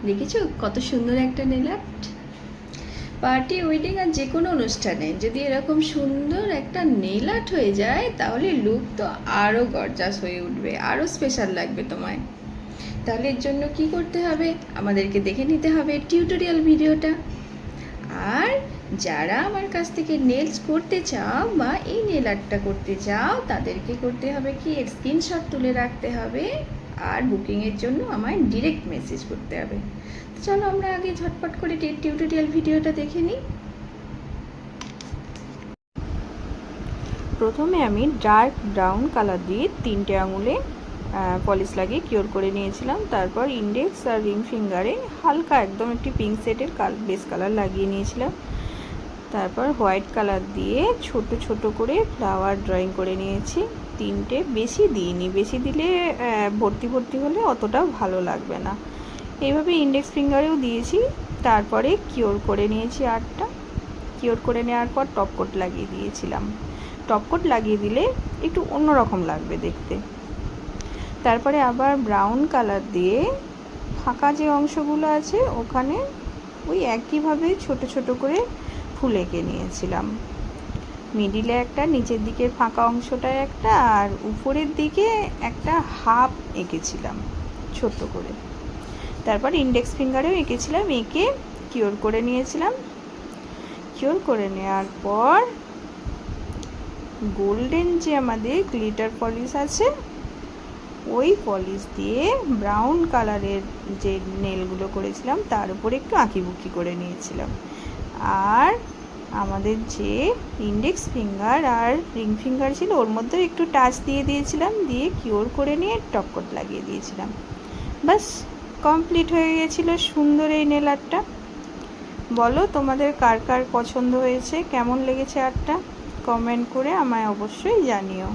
দেখেছো কত সুন্দর একটা নেল আর্ট। পার্টি, ওয়েডিং আর যে কোনো অনুষ্ঠানে যদি এরকম সুন্দর একটা নেল আর্ট হয়ে যায় তাহলে লুক তো আরও গর্জাস হয়ে উঠবে, আরও স্পেশাল লাগবে তোমায়। তাহলে এর জন্য কি করতে হবে, আমাদেরকে দেখে নিতে হবে টিউটোরিয়াল ভিডিওটা। আর যারা আমার কাছ থেকে নেলস করতে চাও বা এই নেল আর্টটা করতে চাও তাদেরকে করতে হবে কি, এর স্ক্রিনশট তুলে রাখতে হবে আর বুকিংয়ের জন্য আমায় ডিরেক্ট মেসেজ করতে হবে। চলো আমরা আগে ঝটপট করে টিউটোরিয়াল ভিডিওটা দেখে নিই। প্রথমে আমি ডার্ক ব্রাউন কালার দিয়ে 3টে আঙুলে পলিশ লাগিয়ে কিওর করে নিয়েছিলাম। তারপর ইন্ডেক্স আর রিং ফিঙ্গারে হালকা একদম একটি পিঙ্ক সেটের বেস কালার লাগিয়ে নিয়েছিলাম। তারপর হোয়াইট কালার দিয়ে ছোট ছোট করে ফ্লাওয়ার ড্রয়িং করে নিয়েছি 3টে, বেশি দিইনি, বেশি দিলে ভর্তি ভর্তি হলে অতটাও ভালো লাগবে না। এইভাবে ইন্ডেক্স ফিঙ্গারেও দিয়েছি। তারপরে কিওর করে নিয়েছি আর্টটা। কিওর করে নেওয়ার পর টপ কোট লাগিয়ে দিয়েছিলাম। টপ কোট লাগিয়ে দিলে একটু অন্যরকম লাগবে দেখতে। তারপরে আবার ব্রাউন কালার দিয়ে ফাঁকা যে অংশগুলো আছে ওখানে ওই একইভাবে ছোট ছোট করে ফুল এঁকে নিয়েছিলাম। মিডিলে একটা, নিচের দিকের ফাঁকা অংশটায় একটা, আর উপরের দিকে একটা হাফ এঁকেছিলাম ছোট করে। তারপর ইন্ডেক্স ফিঙ্গারেও এঁকেছিলাম, এঁকে কিওর করে নিয়েছিলাম। কিওর করে নেওয়ার পর গোল্ডেন যে আমাদের গ্লিটার পলিশ আছে ওই পলিশ দিয়ে ব্রাউন কালারের যে নেলগুলো করেছিলাম তার উপরে একটু আঁকিবুকি করে নিয়েছিলাম। আর আমাদের যে ইন্ডেক্স ফিঙ্গার আর রিং ফিঙ্গার ছিল ওর মধ্যেও একটু টাচ দিয়ে দিয়েছিলাম, দিয়ে কিওর করে নিয়ে টপ কোট লাগিয়ে দিয়েছিলাম। বাস কমপ্লিট হয়ে গেছিলো সুন্দর এই নেল আর্টটা। বলো তোমাদের কার কার পছন্দ হয়েছে, কেমন লেগেছে আর্টটা, কমেন্ট করে আমায় অবশ্যই জানিও।